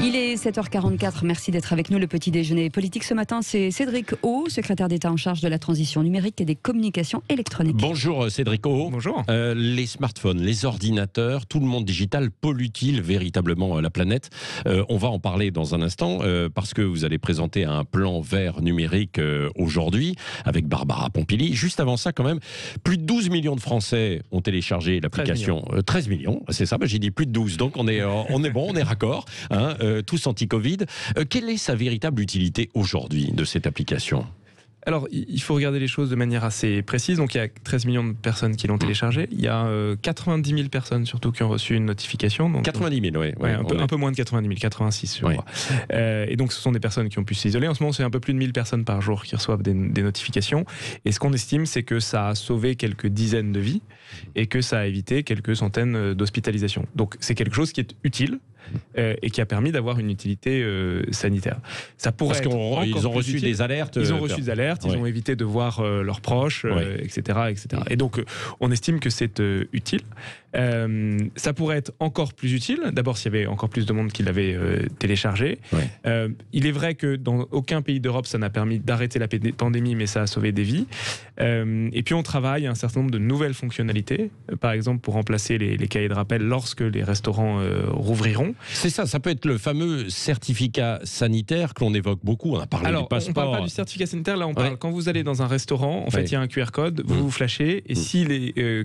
Il est 7h44, merci d'être avec nous. Le petit déjeuner politique ce matin, c'est Cédric O, secrétaire d'État en charge de la transition numérique et des communications électroniques. Bonjour Cédric O. Bonjour. Les smartphones, les ordinateurs, tout le monde digital pollue-t-il véritablement la planète? On va en parler dans un instant parce que vous allez présenter un plan vert numérique aujourd'hui avec Barbara Pompili. Juste avant ça quand même, plus de 12 millions de Français ont téléchargé l'application. 13 millions, c'est ça, j'ai dit plus de 12, donc on est bon, on est raccord. Tous anti-Covid. Quelle est sa véritable utilité aujourd'hui de cette application ? Alors, il faut regarder les choses de manière assez précise. Donc, il y a 13 millions de personnes qui l'ont téléchargé. Il y a 90 000 personnes surtout qui ont reçu une notification. Donc, 90 000, oui. Un peu moins de 90 000, 86 je crois. Et donc, ce sont des personnes qui ont pu s'isoler. En ce moment, c'est un peu plus de 1000 personnes par jour qui reçoivent des notifications. Et ce qu'on estime, c'est que ça a sauvé quelques dizaines de vies et que ça a évité quelques centaines d'hospitalisations. Donc, c'est quelque chose qui est utile. Et qui a permis d'avoir une utilité sanitaire. Ça pourrait parce qu'ils ont reçu des alertes. Ils ont reçu des alertes, ils ont évité de voir leurs proches, etc., etc. Et donc, on estime que c'est utile. Ça pourrait être encore plus utile. D'abord, s'il y avait encore plus de monde qui l'avait téléchargé. Il est vrai que dans aucun pays d'Europe, ça n'a permis d'arrêter la pandémie, mais ça a sauvé des vies. Et puis, on travaille un certain nombre de nouvelles fonctionnalités, par exemple pour remplacer les cahiers de rappel lorsque les restaurants rouvriront. C'est ça, ça peut être le fameux certificat sanitaire que l'on évoque beaucoup. On a parlé du passeport. On ne parle pas du certificat sanitaire, là on parle quand vous allez dans un restaurant, en fait il y a un QR code, vous vous flashez, et si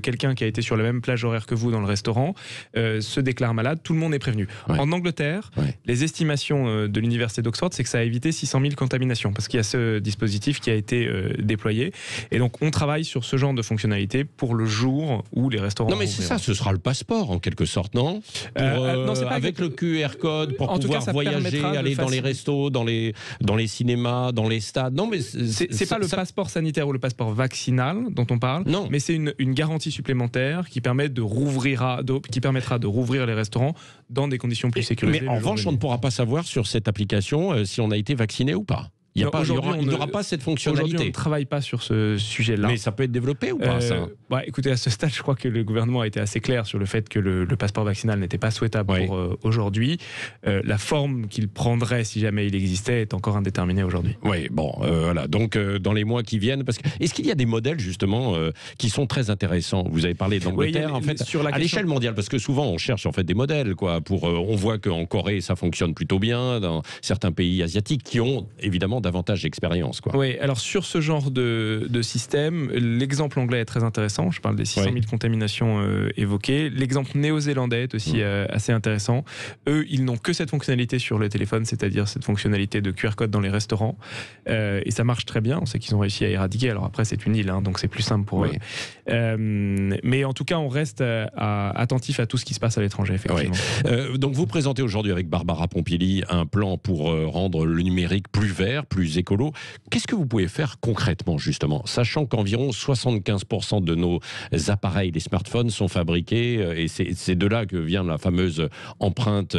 quelqu'un qui a été sur la même plage horaire que vous dans le restaurant se déclare malade, tout le monde est prévenu. En Angleterre, les estimations de l'université d'Oxford, c'est que ça a évité 600 000 contaminations, parce qu'il y a ce dispositif qui a été déployé. Et donc on travaille sur ce genre de fonctionnalité pour le jour où les restaurants... Non mais c'est ça, ce sera le passeport en quelque sorte, non? Non, c'est pas avec le QR code pour pouvoir voyager, aller dans les restos, dans les cinémas, dans les stades. Non, mais c'est pas le passeport sanitaire ou le passeport vaccinal dont on parle. Non. Mais c'est une garantie supplémentaire qui permettra de rouvrir les restaurants dans des conditions plus sécurisées. Mais en revanche, on ne pourra pas savoir sur cette application si on a été vacciné ou pas. Il n'y aura pas cette fonctionnalité. Aujourd'hui, on ne travaille pas sur ce sujet-là. Mais ça peut être développé ou pas, ça? Écoutez, à ce stade, je crois que le gouvernement a été assez clair sur le fait que le passeport vaccinal n'était pas souhaitable pour aujourd'hui. La forme qu'il prendrait si jamais il existait est encore indéterminée aujourd'hui. Oui, bon, voilà. Donc, dans les mois qui viennent, est-ce qu'il y a des modèles, justement, qui sont très intéressants? Vous avez parlé d'Angleterre, en fait, à l'échelle mondiale, parce que souvent, on cherche en fait des modèles, quoi. On voit qu'en Corée, ça fonctionne plutôt bien, dans certains pays asiatiques qui ont, évidemment, davantage d'expérience, quoi. Oui, alors sur ce genre de système, l'exemple anglais est très intéressant. Je parle des 600 000 contaminations évoquées. L'exemple néo-zélandais est aussi assez intéressant. Eux, ils n'ont que cette fonctionnalité sur le téléphone, c'est-à-dire cette fonctionnalité de QR code dans les restaurants. Et ça marche très bien. On sait qu'ils ont réussi à éradiquer. Alors après, c'est une île, donc c'est plus simple pour eux. Mais en tout cas, on reste attentif à tout ce qui se passe à l'étranger, effectivement. Donc vous présentez aujourd'hui avec Barbara Pompili un plan pour rendre le numérique plus vert, plus écolo. Qu'est-ce que vous pouvez faire concrètement, justement, sachant qu'environ 75% de nos appareils, les smartphones, sont fabriqués, et c'est de là que vient la fameuse empreinte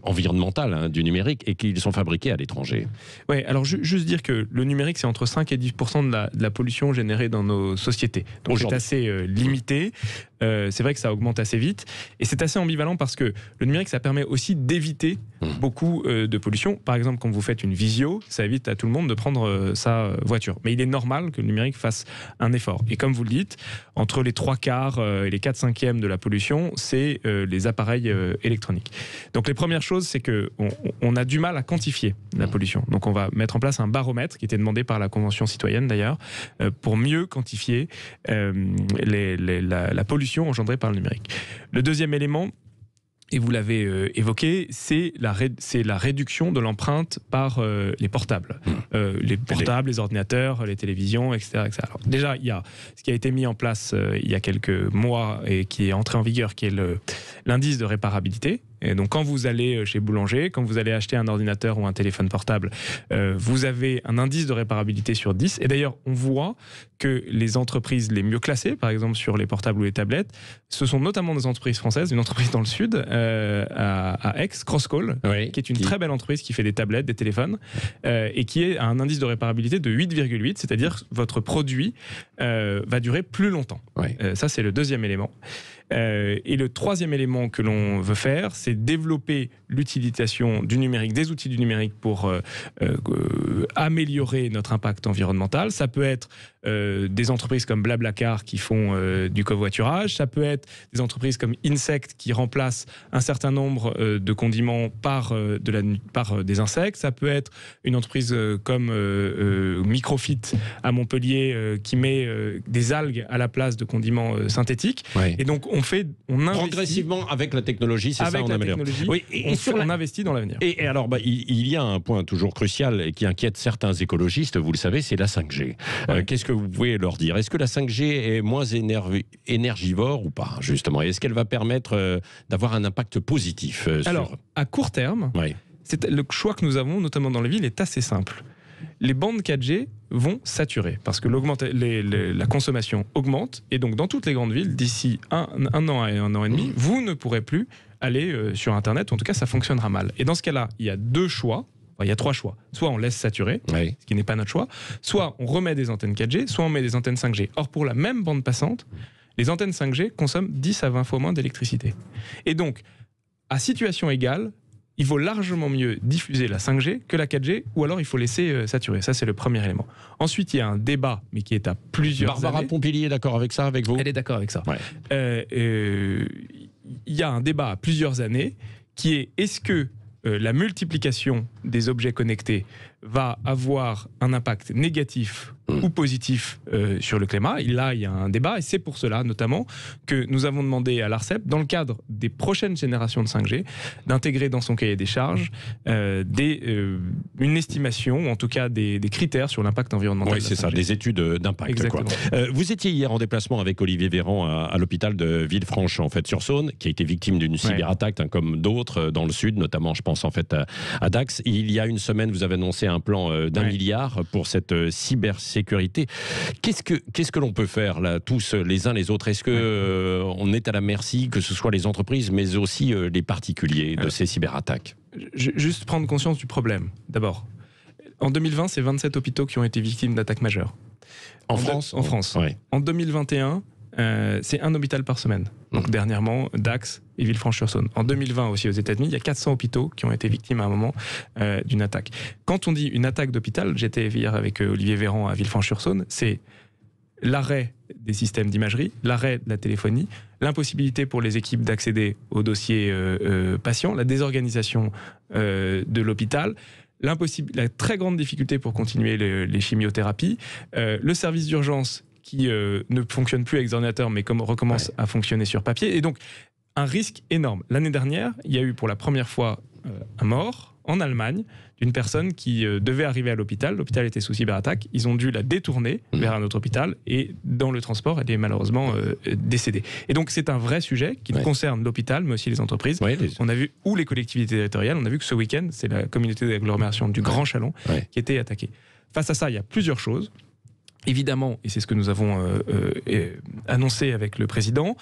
environnementale du numérique, et qu'ils sont fabriqués à l'étranger. Oui, alors juste dire que le numérique, c'est entre 5 et 10% de la pollution générée dans nos sociétés. Donc c'est assez limité. C'est vrai que ça augmente assez vite, et c'est assez ambivalent parce que le numérique, ça permet aussi d'éviter beaucoup de pollution. Par exemple, quand vous faites une visio, ça évite à tout le monde de prendre sa voiture. Mais il est normal que le numérique fasse un effort. Et comme vous le dites, entre les 3/4 et les 4/5 de la pollution, c'est les appareils électroniques. Donc les premières choses, c'est qu'on a du mal à quantifier la pollution. Donc on va mettre en place un baromètre qui était demandé par la Convention citoyenne d'ailleurs, pour mieux quantifier la pollution engendrée par le numérique. Le deuxième élément, et vous l'avez évoqué, c'est la réduction de l'empreinte par les portables. Les portables, les ordinateurs, les télévisions, etc. etc. Alors, déjà, il y a ce qui a été mis en place il y a quelques mois et qui est entré en vigueur, qui est l'indice de réparabilité. Et donc quand vous allez chez Boulanger, quand vous allez acheter un ordinateur ou un téléphone portable, vous avez un indice de réparabilité sur 10. Et d'ailleurs, on voit que les entreprises les mieux classées, par exemple sur les portables ou les tablettes, ce sont notamment des entreprises françaises, une entreprise dans le sud, à Aix, Crosscall, qui est une très belle entreprise qui fait des tablettes, des téléphones, et qui a un indice de réparabilité de 8,8, c'est-à-dire que votre produit va durer plus longtemps. Ça, c'est le deuxième élément. Et le troisième élément que l'on veut faire, c'est développer l'utilisation du numérique, des outils du numérique pour améliorer notre impact environnemental. Ça peut être des entreprises comme Blablacar qui font du covoiturage, ça peut être des entreprises comme Insect qui remplacent un certain nombre de condiments par des insectes, ça peut être une entreprise comme Microfit à Montpellier qui met des algues à la place de condiments synthétiques. Ouais. Et donc on investit progressivement avec la technologie, c'est ça, on améliore. Oui, on investit dans l'avenir. Et alors, il y a un point toujours crucial et qui inquiète certains écologistes, vous le savez, c'est la 5G. Qu'est-ce que vous pouvez leur dire? Est-ce que la 5G est moins énergivore ou pas, justement? Est-ce qu'elle va permettre d'avoir un impact positif Alors, à court terme, le choix que nous avons, notamment dans les villes, est assez simple. Les bandes 4G vont saturer parce que la consommation augmente et donc dans toutes les grandes villes, d'ici un an et un an et demi, vous ne pourrez plus aller sur Internet, ou en tout cas ça fonctionnera mal. Et dans ce cas-là, il y a deux choix. Enfin, il y a trois choix. Soit on laisse saturer, ce qui n'est pas notre choix, soit on remet des antennes 4G, soit on met des antennes 5G. Or, pour la même bande passante, les antennes 5G consomment 10 à 20 fois moins d'électricité. Et donc, à situation égale, il vaut largement mieux diffuser la 5G que la 4G, ou alors il faut laisser saturer. Ça, c'est le premier élément. Ensuite, il y a un débat, mais qui est à plusieurs Barbara années. Pompili est d'accord avec ça, avec vous? Elle est d'accord avec ça. Ouais. Il y a un débat à plusieurs années qui est: est-ce que la multiplication des objets connectés va avoir un impact négatif ou positif sur le climat? Et là, il y a un débat, et c'est pour cela notamment que nous avons demandé à l'ARCEP, dans le cadre des prochaines générations de 5G, d'intégrer dans son cahier des charges une estimation, ou en tout cas des critères sur l'impact environnemental. Oui, c'est ça, des études d'impact. Exactement. Vous étiez hier en déplacement avec Olivier Véran à l'hôpital de Villefranche, en fait, sur Saône, qui a été victime d'une cyberattaque, comme d'autres dans le sud, notamment, je pense en fait à Dax. Il y a une semaine, vous avez annoncé un plan d'1 milliard pour cette cybersécurité. Qu'est-ce que l'on peut faire là, tous les uns les autres? Est-ce que on est à la merci, que ce soit les entreprises, mais aussi les particuliers, de ces cyberattaques? Juste prendre conscience du problème. D'abord, en 2020, c'est 27 hôpitaux qui ont été victimes d'attaques majeures. En France. Ouais. En 2021, c'est un hôpital par semaine. Donc dernièrement, Dax et Villefranche-sur-Saône. En 2020 aussi aux États-Unis, il y a 400 hôpitaux qui ont été victimes à un moment d'une attaque. Quand on dit une attaque d'hôpital, j'étais hier avec Olivier Véran à Villefranche-sur-Saône, c'est l'arrêt des systèmes d'imagerie, l'arrêt de la téléphonie, l'impossibilité pour les équipes d'accéder aux dossiers patients, la désorganisation de l'hôpital, la très grande difficulté pour continuer les chimiothérapies, le service d'urgence qui ne fonctionne plus avec des ordinateurs, mais recommence à fonctionner sur papier. Et donc, un risque énorme. L'année dernière, il y a eu pour la première fois un mort en Allemagne d'une personne qui devait arriver à l'hôpital. L'hôpital était sous cyberattaque. Ils ont dû la détourner vers un autre hôpital et dans le transport, elle est malheureusement décédée. Et donc, c'est un vrai sujet qui concerne l'hôpital, mais aussi les entreprises. On a vu, ou les collectivités territoriales, on a vu que ce week-end, c'est la communauté d'agglomération du Grand Chalon qui était attaquée. Face à ça, il y a plusieurs choses. Évidemment, et c'est ce que nous avons annoncé avec le président,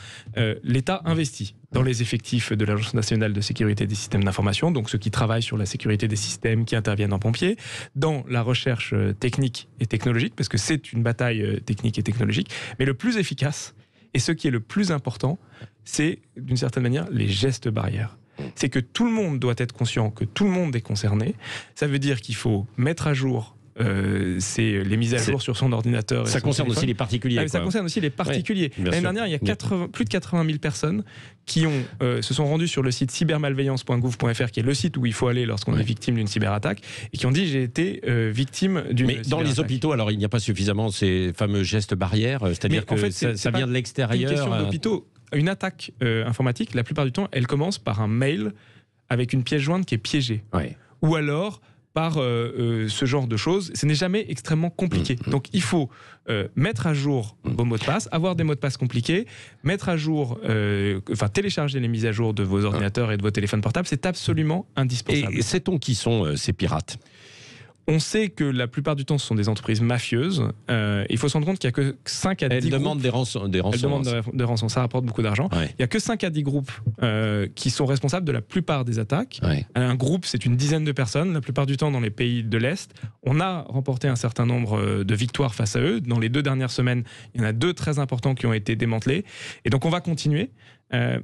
l'État investit dans les effectifs de l'Agence nationale de sécurité des systèmes d'information, donc ceux qui travaillent sur la sécurité des systèmes, qui interviennent en pompiers, dans la recherche technique et technologique, parce que c'est une bataille technique et technologique, mais le plus efficace, et ce qui est le plus important, c'est d'une certaine manière les gestes barrières. C'est que tout le monde doit être conscient que tout le monde est concerné. Ça veut dire qu'il faut mettre à jour c'est les mises à jour sur son ordinateur. Ça concerne aussi les particuliers. Ça concerne aussi les particuliers. L'année dernière, il y a plus de 80 000 personnes qui se sont rendues sur le site cybermalveillance.gouv.fr, qui est le site où il faut aller lorsqu'on est victime d'une cyberattaque, et qui ont dit: j'ai été victime d'une cyberattaque. Mais dans les hôpitaux, alors il n'y a pas suffisamment ces fameux gestes barrières, c'est-à-dire que en fait, ça vient de l'extérieur. Une question d'hôpitaux. Une attaque informatique, la plupart du temps, elle commence par un mail avec une pièce jointe qui est piégée. Ou alors par ce genre de choses. Ce n'est jamais extrêmement compliqué. Donc il faut mettre à jour vos mots de passe, avoir des mots de passe compliqués, mettre à jour, télécharger les mises à jour de vos ordinateurs et de vos téléphones portables, c'est absolument indispensable. Et sait-on qui sont ces pirates ? On sait que la plupart du temps, ce sont des entreprises mafieuses. Il faut se rendre compte qu'il n'y a que 5 à 10 groupes. Elles demandent des rançons. Elles demandent des rançons. Ça rapporte beaucoup d'argent. Ouais. Il n'y a que 5 à 10 groupes qui sont responsables de la plupart des attaques. Ouais. Un groupe, c'est une dizaine de personnes, la plupart du temps dans les pays de l'Est. On a remporté un certain nombre de victoires face à eux. Dans les 2 dernières semaines, il y en a 2 très importants qui ont été démantelés. Et donc, on va continuer.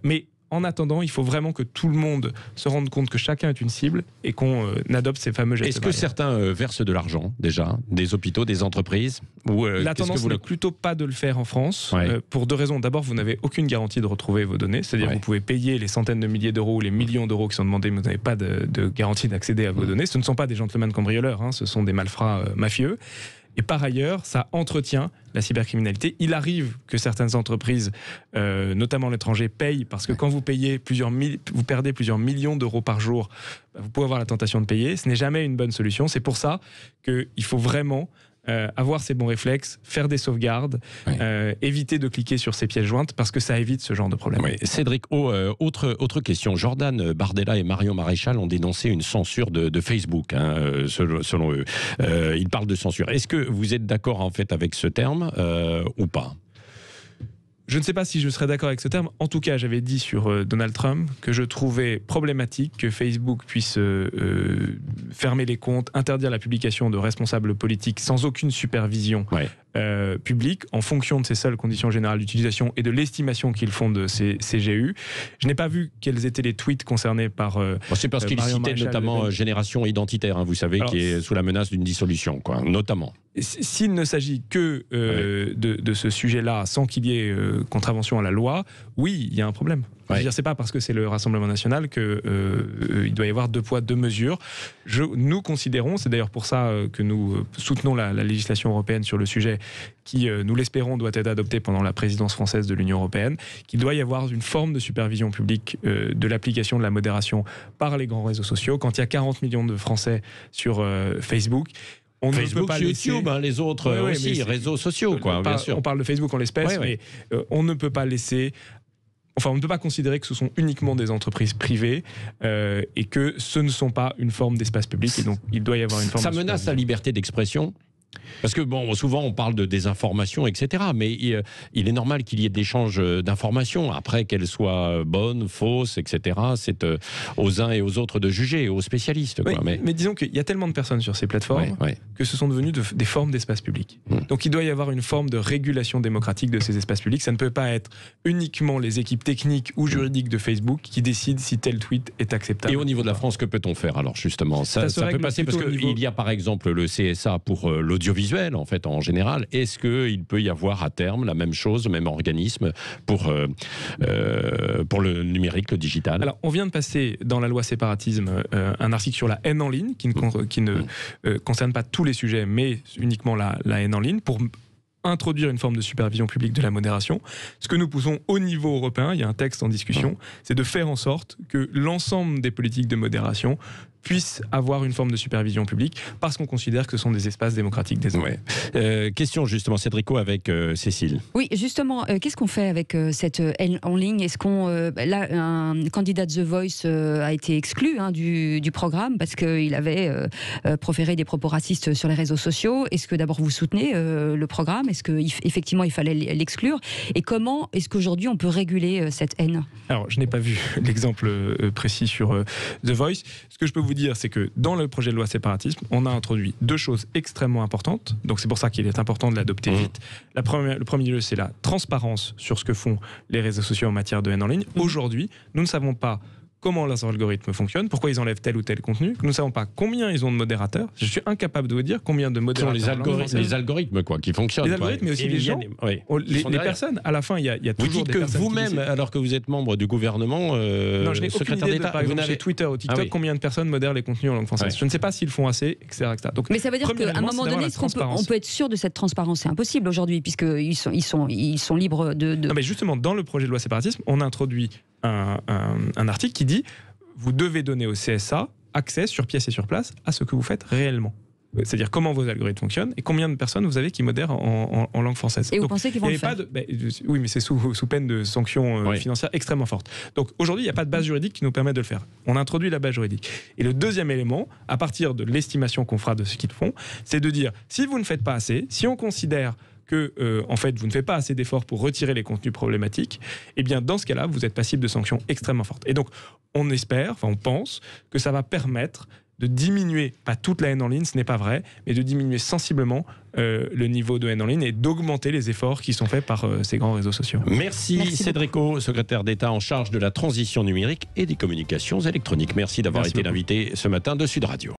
Mais en attendant, il faut vraiment que tout le monde se rende compte que chacun est une cible et qu'on adopte ces fameux gestes. Est-ce que certains versent de l'argent déjà, des hôpitaux, des entreprises ou, la tendance n'est plutôt pas de le faire en France, pour 2 raisons. D'abord, vous n'avez aucune garantie de retrouver vos données, c'est-à-dire vous pouvez payer les centaines de milliers d'euros ou les millions d'euros qui sont demandés, mais vous n'avez pas de garantie d'accéder à vos données. Ce ne sont pas des gentlemen cambrioleurs, ce sont des malfrats mafieux. Et par ailleurs, ça entretient la cybercriminalité. Il arrive que certaines entreprises, notamment à l'étranger, payent, parce que quand vous perdez plusieurs millions d'euros par jour, vous pouvez avoir la tentation de payer. Ce n'est jamais une bonne solution. C'est pour ça qu'il faut vraiment avoir ces bons réflexes, faire des sauvegardes, éviter de cliquer sur ces pièces jointes, parce que ça évite ce genre de problème. Oui. Cédric O, autre question. Jordan Bardella et Marion Maréchal ont dénoncé une censure de Facebook, selon eux. Ils parlent de censure. Est-ce que vous êtes d'accord en fait avec ce terme ou pas ? Je ne sais pas si je serais d'accord avec ce terme. En tout cas, j'avais dit sur Donald Trump que je trouvais problématique que Facebook puisse fermer les comptes, interdire la publication de responsables politiques sans aucune supervision publique, en fonction de ces seules conditions générales d'utilisation et de l'estimation qu'ils font de ces CGU. Je n'ai pas vu quels étaient les tweets concernés par c'est parce qu'ils citaient notamment Génération Identitaire, vous savez, qui est sous la menace d'une dissolution, notamment. S'il ne s'agit que de ce sujet-là, sans qu'il y ait contravention à la loi, oui, il y a un problème. C'est pas parce que c'est le Rassemblement national qu'il doit y avoir 2 poids, 2 mesures. Nous considérons, c'est d'ailleurs pour ça que nous soutenons la législation européenne sur le sujet, qui, nous l'espérons, doit être adoptée pendant la présidence française de l'Union européenne, qu'il doit y avoir une forme de supervision publique de l'application de la modération par les grands réseaux sociaux. Quand il y a 40 millions de Français sur Facebook, on Facebook, ne peut pas YouTube, les autres aussi, réseaux sociaux, bien sûr. On parle de Facebook en l'espèce, mais on ne peut pas laisser... Enfin, on ne peut pas considérer que ce sont uniquement des entreprises privées et que ce ne sont pas une forme d'espace public. Et donc, il doit y avoir une forme. Ça menace la liberté d'expression ? Parce que souvent on parle de désinformation, etc. Mais il est normal qu'il y ait de l'échange d'informations. Après, qu'elles soient bonnes, fausses, etc. C'est aux uns et aux autres de juger, aux spécialistes. Mais disons qu'il y a tellement de personnes sur ces plateformes que ce sont devenues des formes d'espace public. Donc il doit y avoir une forme de régulation démocratique de ces espaces publics. Ça ne peut pas être uniquement les équipes techniques ou juridiques de Facebook qui décident si tel tweet est acceptable. Et au niveau de la France, que peut-on faire alors justement ? Ça peut passer parce qu'il y a par exemple le CSA pour l'audiovisuel en fait en général. Est-ce qu'il peut y avoir à terme la même chose, le même organisme pour le numérique, le digital ? Alors on vient de passer dans la loi séparatisme un article sur la haine en ligne qui ne concerne pas tous les sujets mais uniquement la haine en ligne pour introduire une forme de supervision publique de la modération. Ce que nous poussons au niveau européen, il y a un texte en discussion, c'est de faire en sorte que l'ensemble des politiques de modération puissent avoir une forme de supervision publique parce qu'on considère que ce sont des espaces démocratiques désormais. Question justement, Cédrico, avec Cécile. Oui, justement, qu'est-ce qu'on fait avec cette haine en ligne ? Est-ce qu'on... là, un candidat de The Voice a été exclu du programme parce qu'il avait proféré des propos racistes sur les réseaux sociaux. Est-ce que d'abord vous soutenez le programme ? Est-ce qu'effectivement il fallait l'exclure ? Et comment est-ce qu'aujourd'hui on peut réguler cette haine ? Alors, je n'ai pas vu l'exemple précis sur The Voice. Ce que je peux vous dire, c'est que dans le projet de loi séparatisme, on a introduit 2 choses extrêmement importantes. Donc c'est pour ça qu'il est important de l'adopter vite. Le premier lieu, c'est la transparence sur ce que font les réseaux sociaux en matière de haine en ligne. Aujourd'hui, nous ne savons pas comment leurs algorithmes fonctionnent, pourquoi ils enlèvent tel ou tel contenu. Nous ne savons pas combien ils ont de modérateurs. Je suis incapable de vous dire combien de modérateurs. Les algorithmes qui fonctionnent. Les algorithmes, mais aussi les gens, les personnes. À la fin, il y a toujours des personnes. Vous dites que vous-même, alors que vous êtes membre du gouvernement, non, je n'ai aucune idée de, par exemple, chez Twitter ou TikTok, combien de personnes modèrent les contenus en langue française. Je ne sais pas s'ils font assez, etc. Donc, mais ça veut dire qu'à un moment donné, on peut être sûr de cette transparence. C'est impossible aujourd'hui, puisqu'ils sont libres de... Non, mais justement, dans le projet de loi séparatisme, on a introduit un article qui dit: vous devez donner au CSA accès sur pièce et sur place à ce que vous faites réellement. c'est-à-dire comment vos algorithmes fonctionnent et combien de personnes vous avez qui modèrent en langue française. Et vous pensez qu'ils vont le faire? Oui, mais c'est sous peine de sanctions financières extrêmement fortes. Donc aujourd'hui, il n'y a pas de base juridique qui nous permet de le faire. On introduit la base juridique. Et le deuxième élément, à partir de l'estimation qu'on fera de ce qu'ils font, c'est de dire, si vous ne faites pas assez, si on considère que en fait vous ne faites pas assez d'efforts pour retirer les contenus problématiques, eh bien dans ce cas-là vous êtes passible de sanctions extrêmement fortes. Et donc on pense que ça va permettre de diminuer, pas toute la haine en ligne, ce n'est pas vrai, mais de diminuer sensiblement le niveau de haine en ligne et d'augmenter les efforts qui sont faits par ces grands réseaux sociaux. Merci Cédrico, secrétaire d'État en charge de la transition numérique et des communications électroniques. Merci d'avoir été l'invité ce matin de Sud Radio.